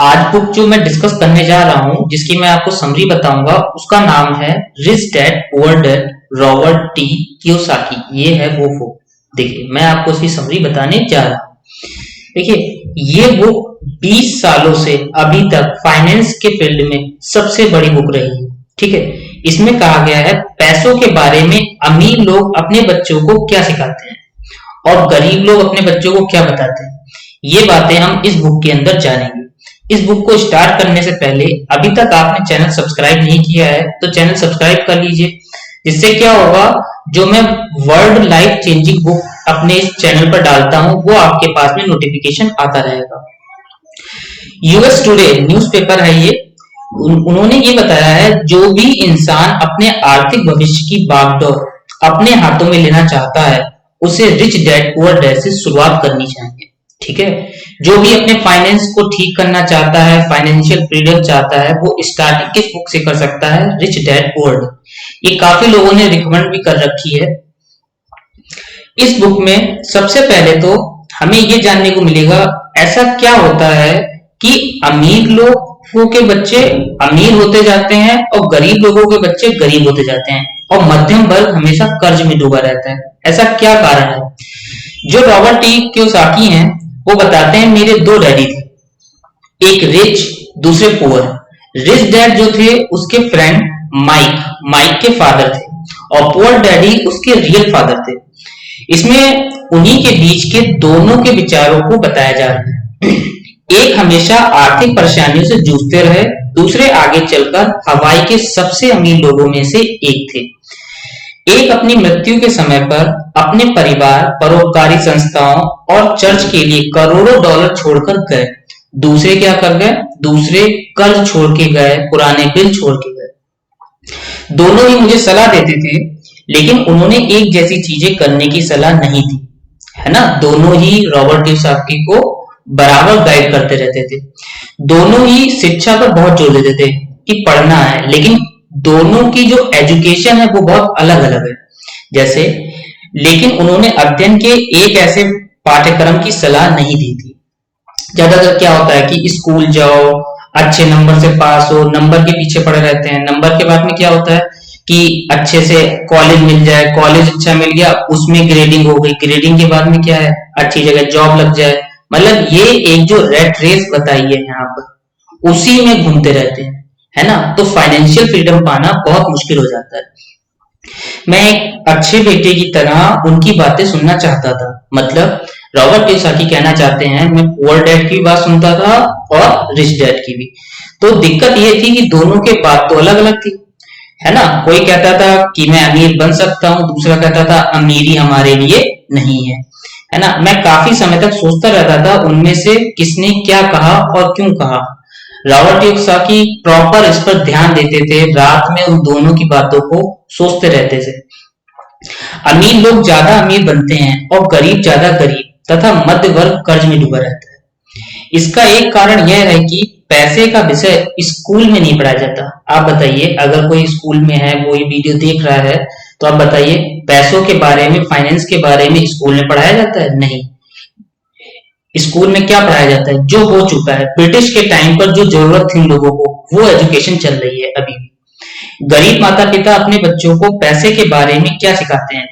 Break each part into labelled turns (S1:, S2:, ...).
S1: आज बुक जो मैं डिस्कस करने जा रहा हूं, जिसकी मैं आपको समरी बताऊंगा, उसका नाम है rich dad poor dad, Robert T Kiyosaki. ये है वो बुक। देखिए, मैं आपको उसकी समरी बताने जा रहा हूं। देखिए, ये बुक 20 सालों से अभी तक फाइनेंस के फील्ड में सबसे बड़ी बुक रही है। ठीक है, इसमें कहा गया है पैसों के बारे में अमीर लोग अपने बच्चों को क्या सिखाते हैं और गरीब लोग अपने बच्चों को क्या बताते हैं। ये बातें हम इस बुक के अंदर जानेंगे। इस बुक को स्टार्ट करने से पहले अभी तक आपने चैनल सब्सक्राइब नहीं किया है तो चैनल सब्सक्राइब कर लीजिए। जिससे क्या होगा, जो मैं वर्ल्ड लाइफ चेंजिंग बुक अपने इस चैनल पर डालता हूं वो आपके पास में नोटिफिकेशन आता रहेगा। यूएस टुडे न्यूज़पेपर है ये। उन्होंने ये बताया है जो भी इंसान अपने आर्थिक भविष्य की बागडोर अपने हाथों में लेना चाहता है उसे रिच डैड पुअर डैड से शुरुआत करनी चाहिए। ठीक है, जो भी अपने फाइनेंस को ठीक करना चाहता है, फाइनेंशियल फ्रीडम चाहता है, वो स्टार्टिंग किस बुक से कर सकता है? Rich dad poor dad. ये काफी लोगों ने रिकमेंड भी कर रखी है। इस बुक में सबसे पहले तो हमें ये जानने को मिलेगा ऐसा क्या होता है कि अमीर लोगों के बच्चे अमीर होते जाते हैं और गरीब लोगों के बच्चे गरीब होते जाते हैं और मध्यम वर्ग हमेशा कर्ज में डूबा रहता है। ऐसा क्या कारण है? जो रॉबर्ट टी कियोसाकी हैं वो बताते हैं मेरे दो डैडी थे, एक रिच दूसरे पुअर। रिच डैड जो थे उसके फ्रेंड माइक के फादर थे और पुअर डैडी उसके रियल फादर थे। इसमें उन्हीं के बीच के दोनों के विचारों को बताया जा रहा है। एक हमेशा आर्थिक परेशानियों से जूझते रहे, दूसरे आगे चलकर हवाई के सबसे अमीर लोगों में से एक थे। एक अपनी मृत्यु के समय पर अपने परिवार, परोपकारी संस्थाओं और चर्च के लिए करोड़ों डॉलर छोड़कर गए। दूसरे क्या कर गए? दूसरे कर्ज छोड़ के गए, पुराने बिल छोड़ के गए। दोनों ही मुझे सलाह देते थे लेकिन उन्होंने एक जैसी चीजें करने की सलाह नहीं दी, है ना। दोनों ही रॉबर्ट कियोसाकी को बराबर गाइड करते रहते थे। दोनों ही शिक्षा पर बहुत जोर देते थे कि पढ़ना है, लेकिन दोनों की जो एजुकेशन है वो बहुत अलग अलग है। जैसे, लेकिन उन्होंने अध्ययन के एक ऐसे पाठ्यक्रम की सलाह नहीं दी थी। ज्यादातर क्या होता है कि स्कूल जाओ, अच्छे नंबर से पास हो, नंबर के पीछे पड़े रहते हैं। नंबर के बाद में क्या होता है कि अच्छे से कॉलेज मिल जाए, कॉलेज अच्छा मिल गया, उसमें ग्रेडिंग हो गई, ग्रेडिंग के बाद में क्या है, अच्छी जगह जॉब लग जाए। मतलब ये एक जो रेट रेस बताई है यहाँ पर, उसी में घूमते रहते हैं, है ना। तो फाइनेंशियल फ्रीडम पाना बहुत मुश्किल हो जाता है। मैं एक अच्छे बेटे की तरह उनकी बातें सुनना चाहता था। मतलब रॉबर्ट कियोसाकी कहना चाहते हैं मैं पुअर डैड की बात सुनता था और रिच डैड की भी। तो दिक्कत ये थी कि दोनों के बात तो अलग अलग थी, है ना। कोई कहता था कि मैं अमीर बन सकता हूँ, दूसरा कहता था अमीरी हमारे लिए नहीं है ना। मैं काफी समय तक सोचता रहता था उनमें से किसने क्या कहा और क्यों कहा। रॉबर्ट कियोसाकी प्रॉपर इस पर ध्यान देते थे, रात में उन दोनों की बातों को सोचते रहते थे। अमीर लोग ज्यादा अमीर बनते हैं और गरीब ज्यादा गरीब तथा मध्य वर्ग कर्ज में डूबा रहता है। इसका एक कारण यह है कि पैसे का विषय स्कूल में नहीं पढ़ाया जाता। आप बताइए, अगर कोई स्कूल में है, वो ये वीडियो देख रहा है, तो आप बताइए पैसों के बारे में, फाइनेंस के बारे में स्कूल में पढ़ाया जाता है? नहीं। स्कूल में क्या पढ़ाया जाता है? जो हो चुका है। ब्रिटिश के टाइम पर जो जरूरत थी लोगों को, वो एजुकेशन चल रही है अभी भी। गरीब माता पिता अपने बच्चों को पैसे के बारे में क्या सिखाते हैं?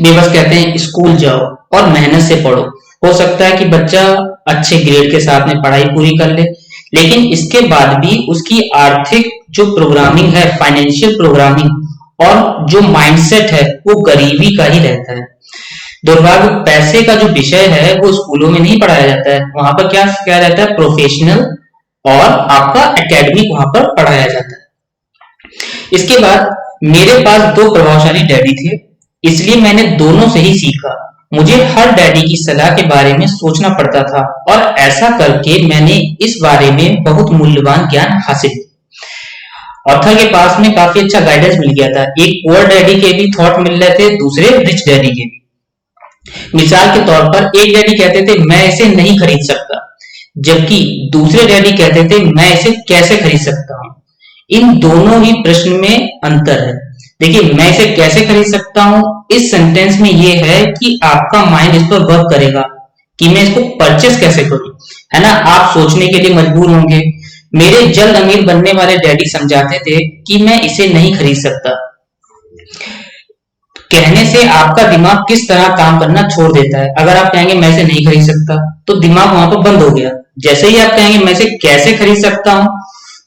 S1: वे बस कहते हैं स्कूल जाओ और मेहनत से पढ़ो। हो सकता है कि बच्चा अच्छे ग्रेड के साथ में पढ़ाई पूरी कर ले, लेकिन इसके बाद भी उसकी आर्थिक जो प्रोग्रामिंग है, फाइनेंशियल प्रोग्रामिंग और जो माइंडसेट है, वो गरीबी का ही रहता है। दुर्भाग्य, पैसे का जो विषय है वो स्कूलों में नहीं पढ़ाया जाता है। वहां पर क्या क्या रहता है? प्रोफेशनल और आपका एकेडमिक वहां पर पढ़ाया जाता है। इसके बाद मेरे पास दो प्रभावशाली डैडी थे, इसलिए मैंने दोनों से ही सीखा। मुझे हर डैडी की सलाह के बारे में सोचना पड़ता था और ऐसा करके मैंने इस बारे में बहुत मूल्यवान ज्ञान हासिल किया। ऑथर के पास में काफी अच्छा गाइडेंस मिल गया था। एक पुअर डैडी के भी थॉट मिल रहे थे, दूसरे रिच डैडी के भी। मिसाल के तौर पर एक डैडी कहते थे मैं इसे नहीं खरीद सकता, जबकि दूसरे डैडी कहते थे मैं इसे कैसे खरीद सकता हूँ। इन दोनों ही प्रश्न में अंतर है। देखिए, मैं इसे कैसे खरीद सकता हूँ, इस सेंटेंस में ये है कि आपका माइंड इस पर वर्क करेगा कि मैं इसको परचेस कैसे करूं, है ना। आप सोचने के लिए मजबूर होंगे। मेरे जल्द अमीर बनने वाले डैडी समझाते थे कि मैं इसे नहीं खरीद सकता। कहने से आपका दिमाग किस तरह काम करना छोड़ देता है। अगर आप कहेंगे मैं इसे नहीं खरीद सकता, तो दिमाग वहां पर बंद हो गया। जैसे ही आप कहेंगे मैं इसे कैसे खरीद सकता हूं,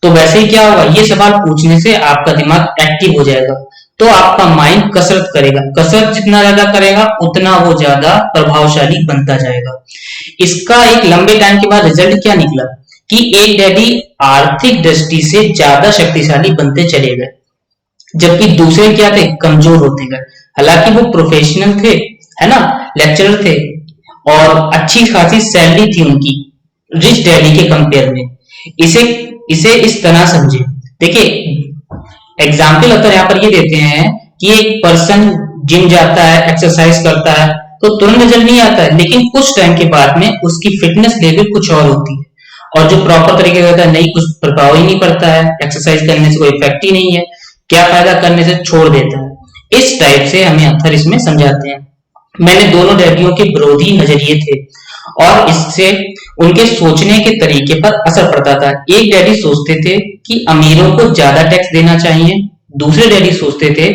S1: तो वैसे ही क्या होगा, ये सवाल पूछने से आपका दिमाग एक्टिव हो जाएगा। तो आपका माइंड कसरत करेगा, कसरत जितना ज्यादा करेगा उतना वो ज्यादा प्रभावशाली बनता जाएगा। इसका एक लंबे टाइम के बाद रिजल्ट क्या निकला कि एक डैडी आर्थिक दृष्टि से ज्यादा शक्तिशाली बनते चले गए, जबकि दूसरे क्या थे, कमजोर होते गए। हालांकि वो प्रोफेशनल थे, है ना, लेक्चरर थे और अच्छी खासी सैलरी थी उनकी रिच डैडी के कंपेयर में। इसे इसे इस तरह समझे। देखिए एग्जाम्पल अगर यहाँ पर ये देते हैं कि एक पर्सन जिम जाता है, एक्सरसाइज करता है, तो तुरंत रिजल्ट नहीं आता है, लेकिन कुछ टाइम के बाद में उसकी फिटनेस लेवल कुछ और होती है, और जो प्रॉपर तरीके से होता है नहीं, कुछ प्रभाव ही नहीं पड़ता है, एक्सरसाइज करने से कोई इफेक्ट ही नहीं है, क्या फायदा करने से छोड़ देता है। इस टाइप से हमें अक्सर इसमें समझाते हैं। मैंने दोनों डैडियों के विरोधी नजरिए थे और इससे उनके सोचने के तरीके पर असर पड़ता था। एक डैडी सोचते थे कि अमीरों को ज्यादा टैक्स देना चाहिए, दूसरे डैडी सोचते थे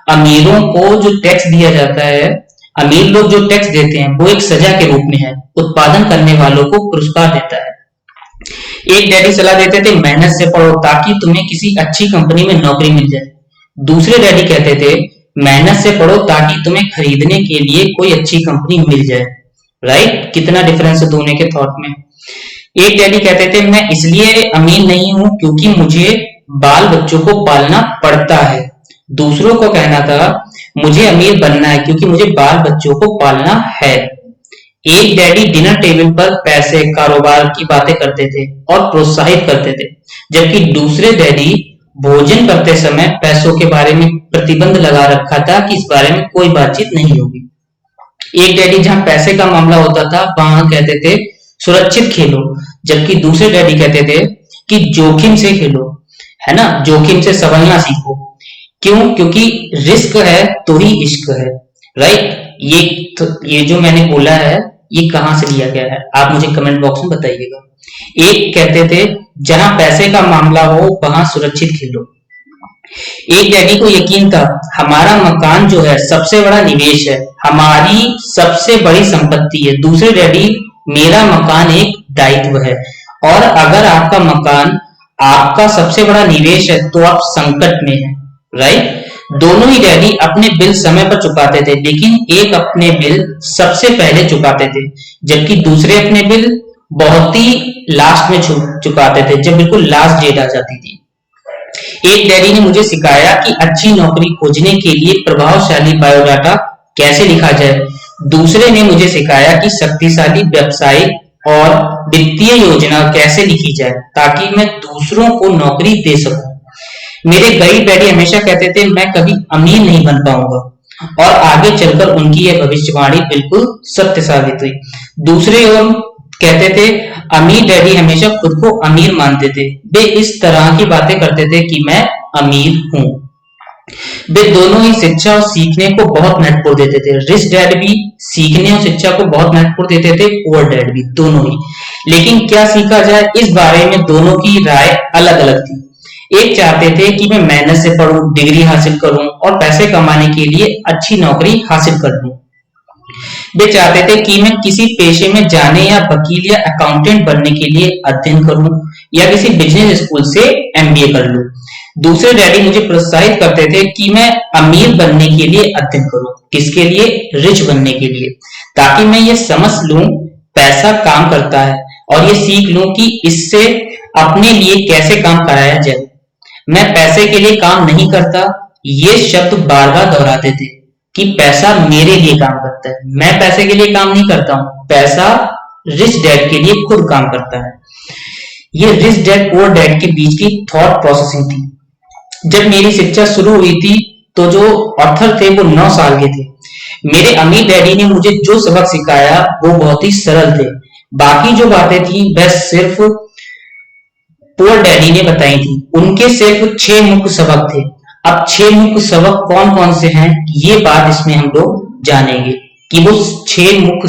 S1: अमीरों को जो टैक्स दिया जाता है, अमीर लोग जो टैक्स देते हैं वो एक सजा के रूप में है, उत्पादन करने वालों को पुरस्कार देता है। एक डैडी सलाह देते थे मेहनत से पढ़ो ताकि तुम्हें किसी अच्छी कंपनी में नौकरी मिल जाए, दूसरे डैडी कहते थे मेहनत से पढ़ो ताकि तुम्हें खरीदने के लिए कोई अच्छी कंपनी मिल जाए। राइट, कितना डिफरेंस है दोनों के थॉट में। एक डैडी कहते थे मैं इसलिए अमीर नहीं हूं क्योंकि मुझे बाल बच्चों को पालना पड़ता है, दूसरों को कहना था मुझे अमीर बनना है क्योंकि मुझे बाल बच्चों को पालना है। एक डैडी डिनर टेबल पर पैसे, कारोबार की बातें करते थे और प्रोत्साहित करते थे, जबकि दूसरे डैडी भोजन करते समय पैसों के बारे में प्रतिबंध लगा रखा था कि इस बारे में कोई बातचीत नहीं होगी। एक डैडी जहां पैसे का मामला होता था वहां कहते थे सुरक्षित खेलो, जबकि दूसरे डैडी कहते थे कि जोखिम से खेलो, है ना, जोखिम से संभलना सीखो। क्यों? क्योंकि रिस्क है तो ही इश्क है। राइट, ये जो मैंने बोला है ये कहां से लिया गया है, आप मुझे कमेंट बॉक्स में बताइएगा। एक कहते थे जहां पैसे का मामला हो वहां सुरक्षित खेलो। एक डैडी को यकीन था हमारा मकान जो है सबसे बड़ा निवेश है, हमारी सबसे बड़ी संपत्ति है। दूसरे डैडी मेरा मकान एक दायित्व है, और अगर आपका मकान आपका सबसे बड़ा निवेश है तो आप संकट में हैं। राइट, दोनों ही डैडी अपने बिल समय पर चुकाते थे, लेकिन एक अपने बिल सबसे पहले चुकाते थे, जबकि दूसरे अपने बिल बहुत ही लास्ट में चुकाते थे, जब बिल्कुल लास्ट डेट आ जाती थी। एक डैडी ने मुझे सिखाया कि अच्छी नौकरी खोजने के लिए प्रभावशाली बायोडाटा कैसे लिखा जाए, दूसरे ने मुझे सिखाया कि शक्तिशाली व्यावसायिक और वित्तीय योजना कैसे लिखी जाए ताकि मैं दूसरों को नौकरी दे सकूं। मेरे गरीब डैडी हमेशा कहते थे मैं कभी अमीर नहीं बन पाऊंगा, और आगे चलकर उनकी यह भविष्यवाणी बिल्कुल सत्य साबित हुई। दूसरे ओर कहते थे अमीर डैडी हमेशा खुद को अमीर मानते थे, वे इस तरह की बातें करते थे कि मैं अमीर हूं। वे दोनों ही शिक्षा और सीखने को बहुत महत्वपूर्ण देते थे। रिच डैड भी सीखने और शिक्षा को बहुत महत्वपूर्ण देते थे, पुअर डैड भी, दोनों ही। लेकिन क्या सीखा जाए इस बारे में दोनों की राय अलग अलग थी। एक चाहते थे कि मैं मेहनत से पढ़ूं, डिग्री हासिल करूं और पैसे कमाने के लिए अच्छी नौकरी हासिल कर लूं। वे चाहते थे कि मैं किसी पेशे में जाने या वकील या अकाउंटेंट बनने के लिए अध्ययन करूं या किसी बिजनेस स्कूल से एमबीए कर लूं। दूसरे डैडी मुझे प्रोत्साहित करते थे कि मैं अमीर बनने के लिए अध्ययन करूं। किसके लिए? रिच बनने के लिए, ताकि मैं ये समझ लूं पैसा काम करता है और ये सीख लूं कि इससे अपने लिए कैसे काम कराया जाए। मैं पैसे के लिए काम नहीं करता, ये शब्द बार बार दोहराते थे कि पैसा मेरे लिए काम करता है, मैं पैसे के लिए काम नहीं करता हूं, पैसा रिच डैड के लिए खुद काम करता है। ये रिच डैड पुअर डैड के बीच की थॉट प्रोसेसिंग थी। जब मेरी शिक्षा शुरू हुई थी तो जो ऑथर थे वो 9 साल के थे। मेरे अमीर डैडी ने मुझे जो सबक सिखाया वो बहुत ही सरल थे, बाकी जो बातें थी वह सिर्फ पुअर डैडी ने बताई थी। उनके सिर्फ 6 मुख्य सबक थे। अब 6 मुख्य सबक कौन कौन से हैं ये बात इसमें हम लोग जानेंगे कि वो 6 मुख्य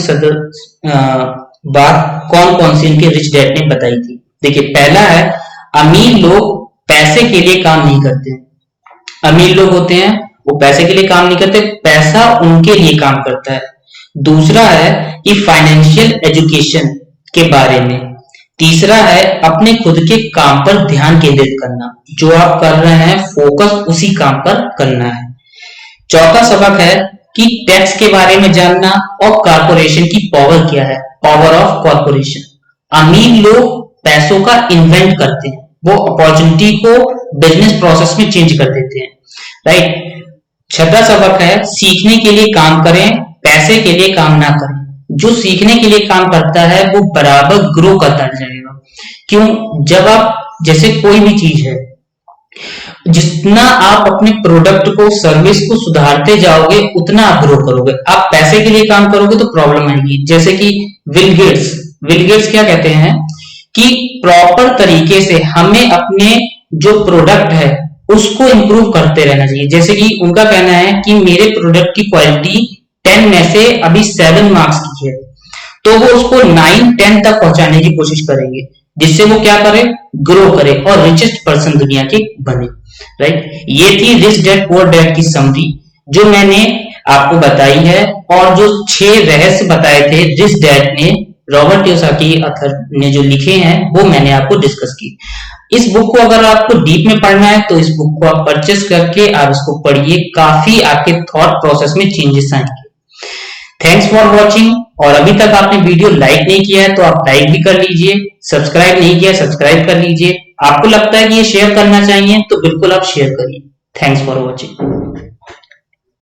S1: बात कौन कौन सी इनके रिच डैड ने बताई थी। देखिए, पहला है अमीर लोग पैसे के लिए काम नहीं करते। अमीर लोग होते हैं वो पैसे के लिए काम नहीं करते, पैसा उनके लिए काम करता है। दूसरा है कि फाइनेंशियल एजुकेशन के बारे में। तीसरा है अपने खुद के काम पर ध्यान केंद्रित करना, जो आप कर रहे हैं फोकस उसी काम पर करना है। चौथा सबक है कि टैक्स के बारे में जानना और कॉर्पोरेशन की पावर क्या है, पावर ऑफ कॉर्पोरेशन। अमीर लोग पैसों का इन्वेंट करते हैं, वो अपॉर्चुनिटी को बिजनेस प्रोसेस में चेंज कर देते हैं, राइट। छठा सबक है सीखने के लिए काम करें, पैसे के लिए काम ना करें। जो सीखने के लिए काम करता है वो बराबर ग्रो करता जाएगा। क्यों? जब आप, जैसे कोई भी चीज है, जितना आप अपने प्रोडक्ट को, सर्विस को सुधारते जाओगे उतना आप ग्रो करोगे। आप पैसे के लिए काम करोगे तो प्रॉब्लम आएगी। जैसे कि बिल गेट्स क्या कहते हैं कि प्रॉपर तरीके से हमें अपने जो प्रोडक्ट है उसको इंप्रूव करते रहना चाहिए। जैसे कि उनका कहना है कि मेरे प्रोडक्ट की क्वालिटी 10 में से अभी 7 मार्क्स की है, तो वो उसको 9-10 तक पहुंचाने की कोशिश करेंगे, जिससे वो क्या करे, ग्रो करे और रिचेस्ट पर्सन दुनिया के बने, राइट। ये थी रिच डैड पुअर डैड की समरी जो मैंने आपको बताई है, और जो 6 रहस्य बताए थे रिच डैड ने, रॉबर्ट कियोसाकी ऑथर ने जो लिखे हैं, वो मैंने आपको डिस्कस की। इस बुक को अगर आपको डीप में पढ़ना है तो इस बुक को आप परचेस करके आप इसको पढ़िए, काफी आपके थॉट प्रोसेस में चेंजेस आएंगे। Thanks for watching. और अभी तक आपने वीडियो लाइक नहीं किया है तो आप लाइक भी कर लीजिए, सब्सक्राइब नहीं किया सब्सक्राइब कर लीजिए। आपको लगता है कि ये शेयर करना चाहिए तो बिल्कुल आप शेयर करिए। Thanks for watching.